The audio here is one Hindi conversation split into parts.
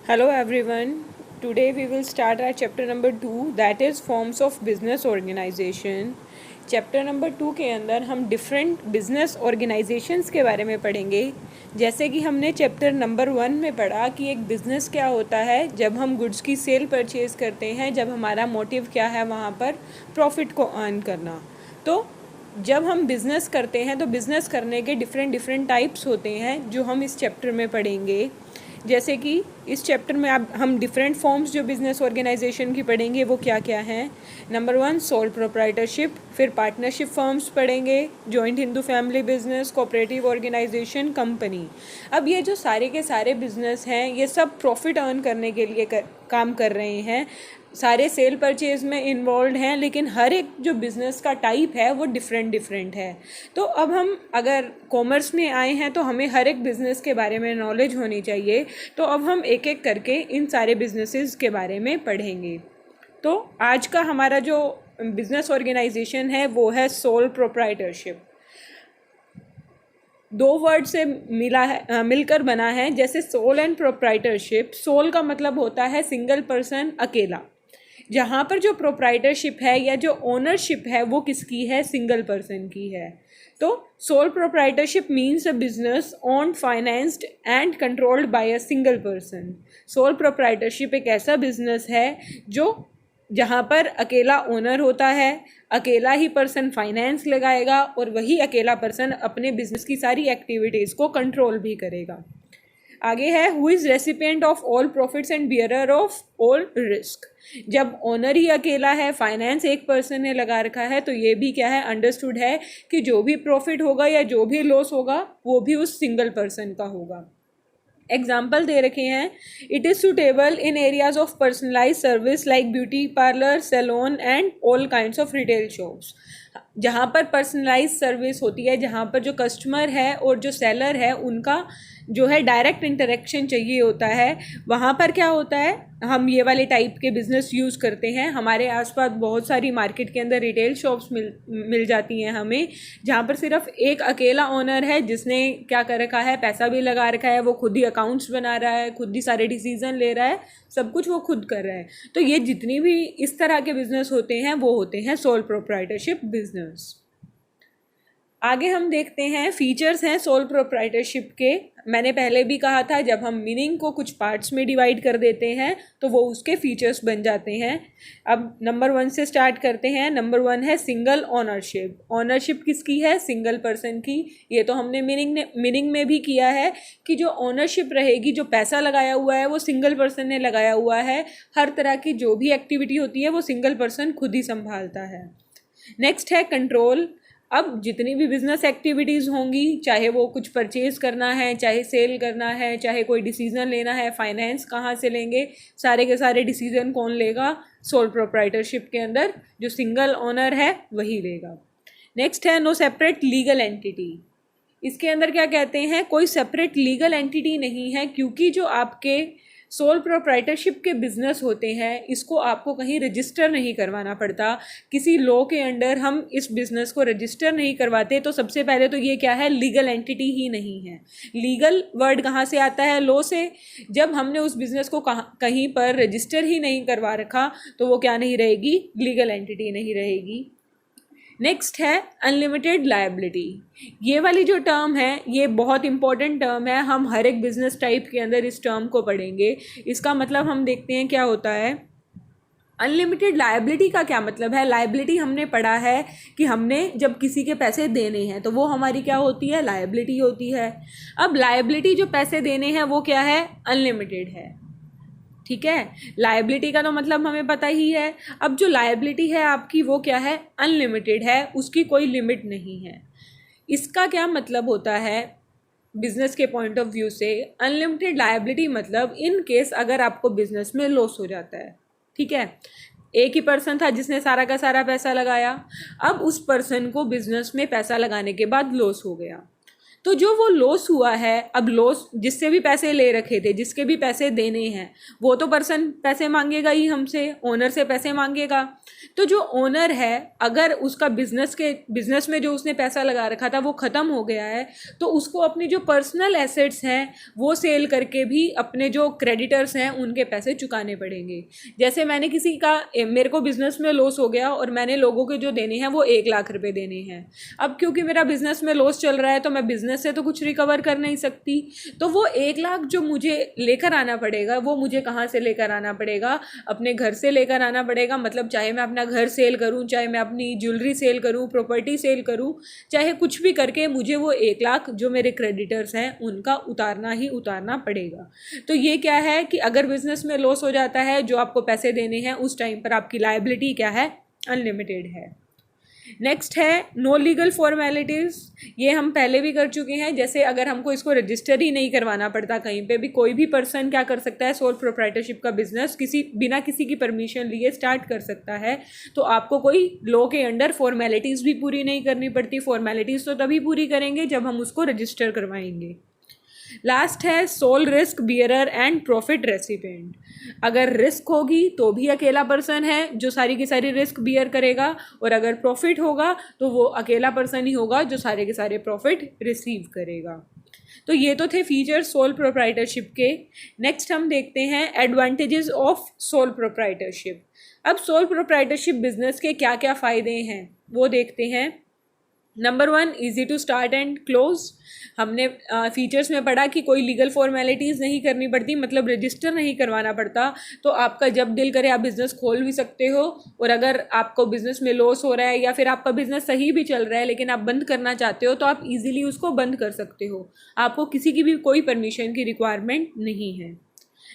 Hello everyone. Today we will start our chapter number 2 that is forms of business organization. Chapter number 2 के अंदर हम डिफरेंट बिजनेस ऑर्गेनाइजेशंस के बारे में पढ़ेंगे। जैसे कि हमने चैप्टर नंबर 1 में पढ़ा कि एक बिज़नेस क्या होता है, जब हम गुड्स की सेल परचेज़ करते हैं, जब हमारा मोटिव क्या है वहाँ पर प्रॉफिट को अर्न करना। तो जब हम बिज़नेस करते हैं तो बिज़नेस करने के डिफरेंट टाइप्स होते हैं जो हम इस चैप्टर में पढ़ेंगे। जैसे कि इस चैप्टर में अब हम डिफरेंट फॉर्म्स जो बिज़नेस ऑर्गेनाइजेशन की पढ़ेंगे वो क्या क्या हैं। नंबर 1 सोल प्रोप्राइटरशिप, फिर पार्टनरशिप फर्म्स पढ़ेंगे, joint Hindu family business, cooperative organisation, company. अब ये जो सारे के सारे बिजनेस हैं ये सब प्रॉफिट अर्न करने के लिए काम कर रहे हैं, सारे सेल परचेज में इन्वॉल्व हैं, लेकिन हर एक जो बिज़नेस का टाइप है वो डिफरेंट है। तो अब हम अगर कॉमर्स में आए हैं तो हमें हर एक बिज़नेस के बारे में नॉलेज होनी चाहिए। तो अब हम एक एक करके इन सारे बिजनेसेस के बारे में पढ़ेंगे। तो आज का हमारा जो बिज़नेस ऑर्गेनाइजेशन है वो है सोल प्रोप्राइटरशिप। दो वर्ड से मिलकर बना है। जैसे सोल एंड प्रोप्राइटरशिप, सोल का मतलब होता है सिंगल पर्सन, अकेला। जहाँ पर जो प्रोप्राइटरशिप है या जो ओनरशिप है वो किसकी है, सिंगल पर्सन की है। तो sole proprietorship means a business owned, financed and controlled by a single person. Sole proprietorship एक ऐसा बिजनेस है जो जहाँ पर अकेला ओनर होता है, अकेला ही पर्सन फाइनेंस लगाएगा और वही अकेला पर्सन अपने बिजनेस की सारी एक्टिविटीज़ को कंट्रोल भी करेगा। आगे है who is recipient of all profits and bearer of all risk. जब ओनर ही अकेला है, फाइनेंस एक पर्सन ने लगा रखा है, तो ये भी क्या है, अंडरस्टूड है कि जो भी प्रॉफिट होगा या जो भी लॉस होगा वो भी उस सिंगल पर्सन का होगा। एग्जाम्पल दे रखे हैं, it is suitable in areas of personalise service like beauty parlour, salon and all kinds of retail shops. जहाँ पर पर्सनलाइज सर्विस होती है, जहाँ पर जो कस्टमर है और जो सेलर है उनका जो है डायरेक्ट इंटरेक्शन चाहिए होता है, वहाँ पर क्या होता है, हम ये वाले टाइप के बिज़नेस यूज़ करते हैं। हमारे आसपास बहुत सारी मार्केट के अंदर रिटेल शॉप्स मिल जाती हैं हमें, जहाँ पर सिर्फ एक अकेला ओनर है जिसने क्या कर रखा है, पैसा भी लगा रखा है, वो खुद ही अकाउंट्स बना रहा है, खुद ही सारे डिसीजन ले रहा है, सब कुछ वो खुद कर रहा है। तो ये जितनी भी इस तरह के बिज़नेस होते हैं वो होते हैं सोल प्रोप्राइटरशिप बिजनेस। आगे हम देखते हैं फीचर्स हैं सोल प्रोप्राइटरशिप के। मैंने पहले भी कहा था, जब हम मीनिंग को कुछ पार्ट्स में डिवाइड कर देते हैं तो वो उसके फीचर्स बन जाते हैं। अब नंबर 1 से स्टार्ट करते हैं। नंबर 1 है सिंगल ओनरशिप। ओनरशिप किसकी है, सिंगल पर्सन की। ये तो हमने मीनिंग में भी किया है कि जो ओनरशिप रहेगी, जो पैसा लगाया हुआ है वो सिंगल पर्सन ने लगाया हुआ है। हर तरह की जो भी एक्टिविटी होती है वो सिंगल पर्सन खुद ही संभालता है। नेक्स्ट है कंट्रोल। अब जितनी भी बिजनेस एक्टिविटीज़ होंगी, चाहे वो कुछ परचेज़ करना है, चाहे सेल करना है, चाहे कोई डिसीज़न लेना है, फाइनेंस कहाँ से लेंगे, सारे के सारे डिसीज़न कौन लेगा, सोल प्रोप्राइटरशिप के अंदर जो सिंगल ओनर है वही लेगा। नेक्स्ट है नो सेपरेट लीगल एंटिटी। इसके अंदर क्या कहते हैं, कोई सेपरेट लीगल एंटिटी नहीं है, क्योंकि जो आपके सोल प्रोप्राइटरशिप के बिजनेस होते हैं इसको आपको कहीं रजिस्टर नहीं करवाना पड़ता। किसी लॉ के अंडर हम इस बिज़नेस को रजिस्टर नहीं करवाते। तो सबसे पहले तो ये क्या है, लीगल एंटिटी ही नहीं है। लीगल वर्ड कहाँ से आता है, लॉ से। जब हमने उस बिज़नेस को कहीं पर रजिस्टर ही नहीं करवा रखा तो वो क्या नहीं रहेगी, लीगल एंटिटी नहीं रहेगी। नेक्स्ट है अनलिमिटेड लायबिलिटी। ये वाली जो टर्म है ये बहुत इंपॉर्टेंट टर्म है, हम हर एक बिजनेस टाइप के अंदर इस टर्म को पढ़ेंगे। इसका मतलब हम देखते हैं क्या होता है। अनलिमिटेड लायबिलिटी का क्या मतलब है, लायबिलिटी हमने पढ़ा है कि हमने जब किसी के पैसे देने हैं तो वो हमारी क्या होती है, लायबिलिटी होती है। अब लायबिलिटी जो पैसे देने हैं वो क्या है, अनलिमिटेड है। ठीक है, लायबिलिटी का तो मतलब हमें पता ही है। अब जो लायबिलिटी है आपकी वो क्या है, अनलिमिटेड है, उसकी कोई लिमिट नहीं है। इसका क्या मतलब होता है बिजनेस के पॉइंट ऑफ व्यू से, अनलिमिटेड लायबिलिटी मतलब इन केस अगर आपको बिजनेस में लॉस हो जाता है, ठीक है, एक ही पर्सन था जिसने सारा का सारा पैसा लगाया, अब उस पर्सन को बिजनेस में पैसा लगाने के बाद लॉस हो गया, तो जो वो लॉस हुआ है, अब लॉस जिससे भी पैसे ले रखे थे, जिसके भी पैसे देने हैं, वो तो पर्सन पैसे मांगेगा ही हमसे, ओनर से पैसे मांगेगा। तो जो ओनर है, अगर उसका बिजनेस में जो उसने पैसा लगा रखा था वो ख़त्म हो गया है, तो उसको अपनी जो पर्सनल एसेट्स हैं वो सेल करके भी अपने जो क्रेडिटर्स हैं उनके पैसे चुकाने पड़ेंगे। जैसे मैंने मेरे को बिजनेस में लॉस हो गया और मैंने लोगों के जो देने हैं वो 1 लाख रुपए देने हैं। अब क्योंकि मेरा बिजनेस में लॉस चल रहा है तो मैं बिजनेस से तो कुछ रिकवर कर नहीं सकती, तो वो 1 लाख जो मुझे लेकर आना पड़ेगा वो मुझे कहाँ से लेकर आना पड़ेगा? अपने घर से लेकर आना पड़ेगा। मतलब चाहे मैं अपना घर सेल करूँ, चाहे मैं अपनी ज्वेलरी सेल करूँ, प्रॉपर्टी सेल करूँ, चाहे कुछ भी करके मुझे वो 1 लाख जो मेरे क्रेडिटर्स हैं उनका उतारना ही उतारना पड़ेगा। तो ये क्या है कि अगर बिजनेस में लॉस हो जाता है, जो आपको पैसे देने हैं उस टाइम पर आपकी लायबिलिटी क्या है? अनलिमिटेड है। नेक्स्ट है नो लीगल फॉर्मेलिटीज़। ये हम पहले भी कर चुके हैं। जैसे अगर हमको इसको रजिस्टर ही नहीं करवाना पड़ता कहीं पे भी, कोई भी पर्सन क्या कर सकता है, सोल प्रोप्राइटरशिप का बिजनेस बिना किसी की परमिशन लिए स्टार्ट कर सकता है। तो आपको कोई लॉ के अंडर फॉर्मेलिटीज़ भी पूरी नहीं करनी पड़ती। फॉर्मेलिटीज़ तो तभी पूरी करेंगे जब हम उसको रजिस्टर करवाएंगे। लास्ट है sole risk bearer and profit recipient. अगर रिस्क होगी तो भी अकेला पर्सन है जो सारी की सारी रिस्क बियर करेगा, और अगर प्रॉफिट होगा तो वो अकेला पर्सन ही होगा जो सारे के सारे प्रॉफिट रिसीव करेगा। तो ये तो थे फीचर्स सोल प्रोप्राइटरशिप के। नेक्स्ट हम देखते हैं एडवांटेजेस ऑफ सोल प्रोप्राइटरशिप। अब सोल प्रोप्राइटरशिप बिजनेस के क्या क्या फ़ायदे हैं वो देखते हैं। Number 1, easy to start and close. हमने फीचर्स में पढ़ा कि कोई लीगल फॉर्मेलिटीज़ नहीं करनी पड़ती, मतलब रजिस्टर नहीं करवाना पड़ता। तो आपका जब दिल करे आप बिज़नेस खोल भी सकते हो, और अगर आपको बिज़नेस में लॉस हो रहा है या फिर आपका बिज़नेस सही भी चल रहा है लेकिन आप बंद करना चाहते हो तो आप इजीली उसको बंद कर सकते हो। आपको किसी की भी कोई परमिशन की रिक्वायरमेंट नहीं है।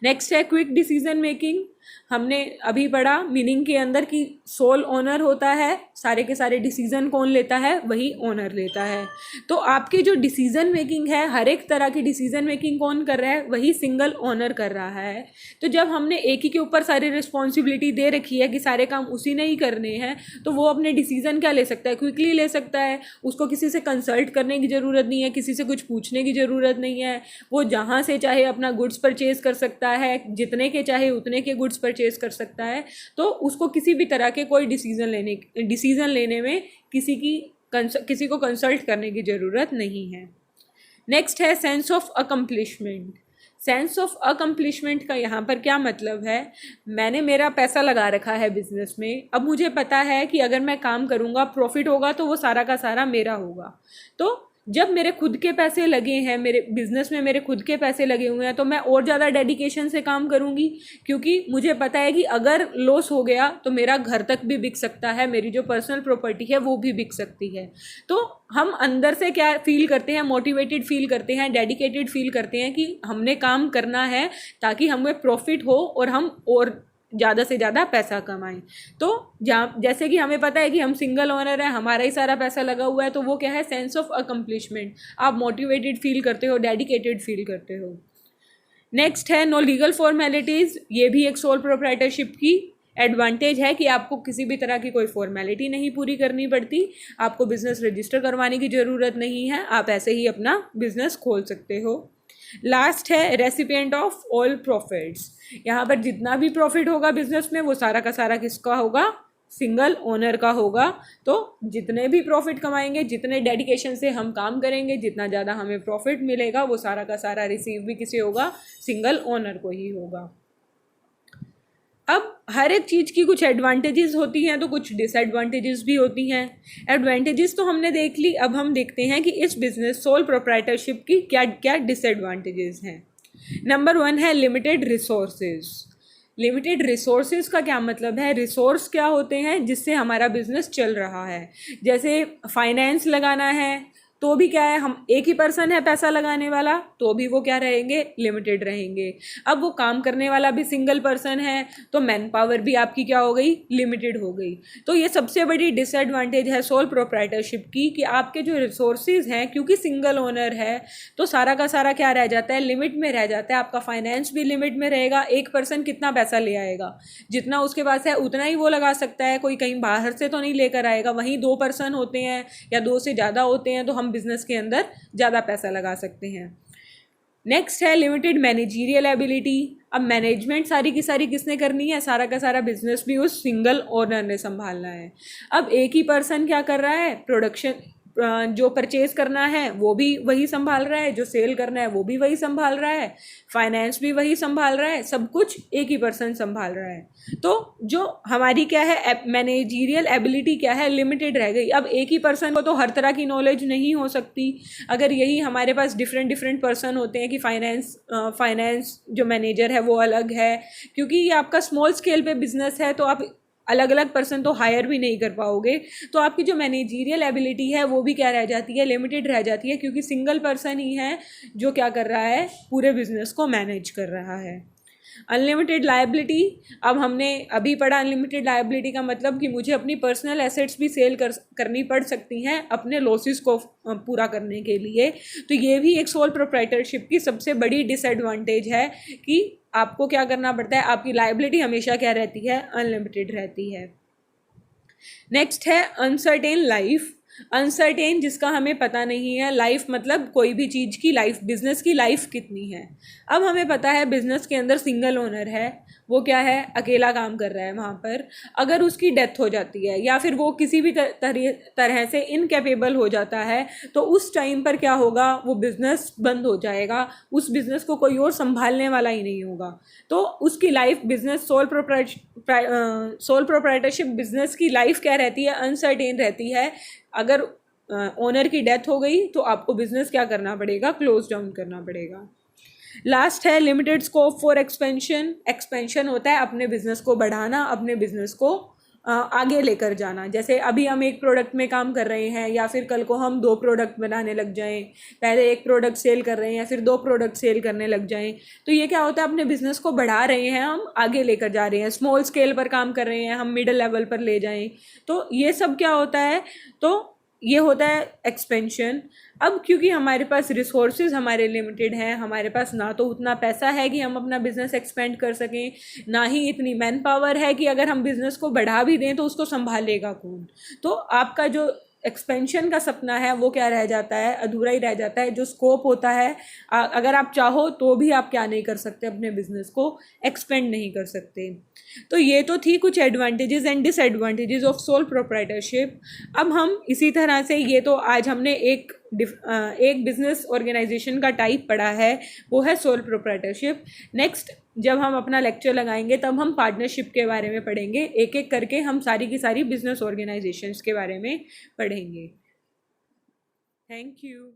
नेक्स्ट है क्विक डिसीजन मेकिंग। हमने अभी पढ़ा मीनिंग के अंदर कि सोल ओनर होता है, सारे के सारे डिसीजन कौन लेता है? वही ओनर लेता है। तो आपकी जो डिसीजन मेकिंग है, हर एक तरह की डिसीजन मेकिंग कौन कर रहा है? वही सिंगल ओनर कर रहा है। तो जब हमने एक ही के ऊपर सारी रिस्पॉन्सिबिलिटी दे रखी है कि सारे काम उसी ने ही करने हैं, तो वो अपने डिसीजन क्या ले सकता है? क्विकली ले सकता है। उसको किसी से कंसल्ट करने की ज़रूरत नहीं है, किसी से कुछ पूछने की ज़रूरत नहीं है। वो जहाँ से चाहे अपना गुड्स परचेज कर सकता है, जितने के चाहे उतने के गुड्स परचेज कर सकता है। तो उसको किसी भी तरह के कोई डिसीजन लेने में किसी को कंसल्ट करने की ज़रूरत नहीं है। नेक्स्ट है sense of accomplishment. Sense of accomplishment का यहाँ पर क्या मतलब है? मैंने मेरा पैसा लगा रखा है बिजनेस में, अब मुझे पता है कि अगर मैं काम करूँगा प्रॉफिट होगा तो वो सारा का सारा मेरा होगा। तो जब मेरे खुद के पैसे लगे हैं, मेरे बिजनेस में मेरे खुद के पैसे लगे हुए हैं, तो मैं और ज़्यादा डेडिकेशन से काम करूँगी, क्योंकि मुझे पता है कि अगर लॉस हो गया तो मेरा घर तक भी बिक सकता है, मेरी जो पर्सनल प्रॉपर्टी है वो भी बिक सकती है। तो हम अंदर से क्या फील करते हैं? मोटिवेटेड फील करते हैं, डेडिकेटेड फील करते हैं कि हमने काम करना है ताकि हमें प्रॉफिट हो और हम और ज़्यादा से ज़्यादा पैसा कमाएं। तो जैसे कि हमें पता है कि हम सिंगल ओनर हैं, हमारा ही सारा पैसा लगा हुआ है, तो वो क्या है? Sense of accomplishment. आप मोटिवेटेड फील करते हो, डेडिकेटेड फील करते हो। नेक्स्ट है नो लीगल फॉर्मेलिटीज़। ये भी एक सोल प्रोप्राइटरशिप की एडवांटेज है कि आपको किसी भी तरह की कोई फॉर्मेलिटी नहीं पूरी करनी पड़ती, आपको बिजनेस रजिस्टर करवाने की ज़रूरत नहीं है, आप ऐसे ही अपना बिजनेस खोल सकते हो। लास्ट है रेसिपिएंट ऑफ ऑल प्रॉफिट्स। यहाँ पर जितना भी प्रॉफिट होगा बिजनेस में वो सारा का सारा किसका होगा? सिंगल ओनर का होगा। तो जितने भी प्रॉफिट कमाएंगे, जितने डेडिकेशन से हम काम करेंगे, जितना ज़्यादा हमें प्रॉफिट मिलेगा, वो सारा का सारा रिसीव भी किसे होगा? सिंगल ओनर को ही होगा। अब हर एक चीज़ की कुछ एडवांटेजेस होती हैं तो कुछ डिसएडवांटेजेस भी होती हैं। एडवांटेजेस तो हमने देख ली, अब हम देखते हैं कि इस बिजनेस सोल प्रोप्राइटरशिप की क्या क्या डिसएडवांटेजेस हैं। नंबर 1 है लिमिटेड रिसोर्सेज। लिमिटेड रिसोर्सेज का क्या मतलब है? रिसोर्स क्या होते हैं जिससे हमारा बिजनेस चल रहा है? जैसे फाइनेंस लगाना है तो भी क्या है, हम एक ही पर्सन है पैसा लगाने वाला, तो भी वो क्या रहेंगे? लिमिटेड रहेंगे। अब वो काम करने वाला भी सिंगल पर्सन है तो मैन पावर भी आपकी क्या हो गई? लिमिटेड हो गई। तो ये सबसे बड़ी डिसएडवांटेज है सोल प्रोप्राइटरशिप की कि आपके जो रिसोर्सेज हैं, क्योंकि सिंगल ओनर है तो सारा का सारा क्या रह जाता है? लिमिट में रह जाता है। आपका फाइनेंस भी लिमिट में रहेगा। एक पर्सन कितना पैसा ले आएगा? जितना उसके पास है उतना ही वो लगा सकता है, कोई कहीं बाहर से तो नहीं लेकर आएगा। वहीं 2 पर्सन होते हैं या 2 से ज़्यादा होते हैं तो हम हम बिजनेस के अंदर ज़्यादा पैसा लगा सकते हैं। नेक्स्ट है लिमिटेड मैनेजीरियल एबिलिटी। अब मैनेजमेंट सारी की सारी किसने करनी है, सारा का सारा बिजनेस भी उस सिंगल ओनर ने संभालना है। अब एक ही पर्सन क्या कर रहा है, प्रोडक्शन जो परचेज करना है वो भी वही संभाल रहा है, जो सेल करना है वो भी वही संभाल रहा है, फाइनेंस भी वही संभाल रहा है, सब कुछ एक ही पर्सन संभाल रहा है। तो जो हमारी क्या है मैनेजीरियल एबिलिटी क्या है, लिमिटेड रह गई। अब एक ही पर्सन को तो हर तरह की नॉलेज नहीं हो सकती। अगर यही हमारे पास डिफरेंट डिफरेंट पर्सन होते हैं कि फाइनेंस जो मैनेजर है वो अलग है, क्योंकि ये आपका स्मॉल स्केल पे बिजनेस है तो आप अलग अलग पर्सन तो हायर भी नहीं कर पाओगे, तो आपकी जो मैनेजीरियल एबिलिटी है वो भी क्या रह जाती है, लिमिटेड रह जाती है, क्योंकि सिंगल पर्सन ही है जो क्या कर रहा है, पूरे बिजनेस को मैनेज कर रहा है। अनलिमिटेड लायबिलिटी, अब हमने अभी पढ़ा अनलिमिटेड लायबिलिटी का मतलब कि मुझे अपनी पर्सनल एसेट्स भी सेल करनी पड़ सकती हैं अपने लॉसेस को पूरा करने के लिए। तो ये भी एक सोल प्रोप्राइटरशिप की सबसे बड़ी डिसएडवांटेज है कि आपको क्या करना पड़ता है, आपकी लायबिलिटी हमेशा क्या रहती है, अनलिमिटेड रहती है। नेक्स्ट है अनसर्टेन लाइफ। अनसर्टेन जिसका हमें पता नहीं है, लाइफ मतलब कोई भी चीज़ की लाइफ, बिजनेस की लाइफ कितनी है। अब हमें पता है बिजनेस के अंदर सिंगल ओनर है, वो क्या है, अकेला काम कर रहा है वहाँ पर। अगर उसकी डेथ हो जाती है या फिर वो किसी भी तरह से इनकेपेबल हो जाता है तो उस टाइम पर क्या होगा, वो बिज़नेस बंद हो जाएगा, उस बिज़नेस को कोई और संभालने वाला ही नहीं होगा। तो उसकी life business soul proprietorship business की लाइफ क्या रहती है, अनसर्टेन रहती है। अगर ओनर की डेथ हो गई तो आपको बिजनेस क्या करना पड़ेगा, क्लोज डाउन करना पड़ेगा। लास्ट है limited scope for expansion. Expansion होता है अपने बिजनेस को बढ़ाना, अपने बिजनेस को आगे लेकर जाना। जैसे अभी हम एक प्रोडक्ट में काम कर रहे हैं या फिर कल को हम 2 प्रोडक्ट बनाने लग जाएं, पहले एक प्रोडक्ट सेल कर रहे हैं या फिर 2 प्रोडक्ट सेल करने लग जाएं, तो ये क्या होता है, अपने बिजनेस को बढ़ा रहे हैं, हम आगे लेकर जा रहे हैं, स्मॉल स्केल पर काम कर रहे हैं, हम मिडिल लेवल पर ले जाएं। तो ये सब क्या होता है, तो ये होता है एक्सपेंशन। अब क्योंकि हमारे पास रिसोर्सेज हमारे लिमिटेड हैं, हमारे पास ना तो उतना पैसा है कि हम अपना बिजनेस एक्सपेंड कर सकें, ना ही इतनी मैन पावर है कि अगर हम बिजनेस को बढ़ा भी दें तो उसको संभालेगा कौन। तो आपका जो एक्सपेंशन का सपना है वो क्या रह जाता है, अधूरा ही रह जाता है। जो स्कोप होता है, अगर आप चाहो तो भी आप क्या नहीं कर सकते, अपने बिजनेस को एक्सपेंड नहीं कर सकते। तो ये तो थी कुछ advantages and disadvantages of sole proprietorship. अब हम इसी तरह से, ये तो आज हमने एक बिजनेस ऑर्गेनाइजेशन का टाइप पढ़ा है, वो है सोल प्रोप्राइटरशिप। नेक्स्ट जब हम अपना लेक्चर लगाएंगे तब हम पार्टनरशिप के बारे में पढ़ेंगे, एक एक करके हम सारी की सारी बिजनेस ऑर्गेनाइजेशंस के बारे में पढ़ेंगे। Thank you.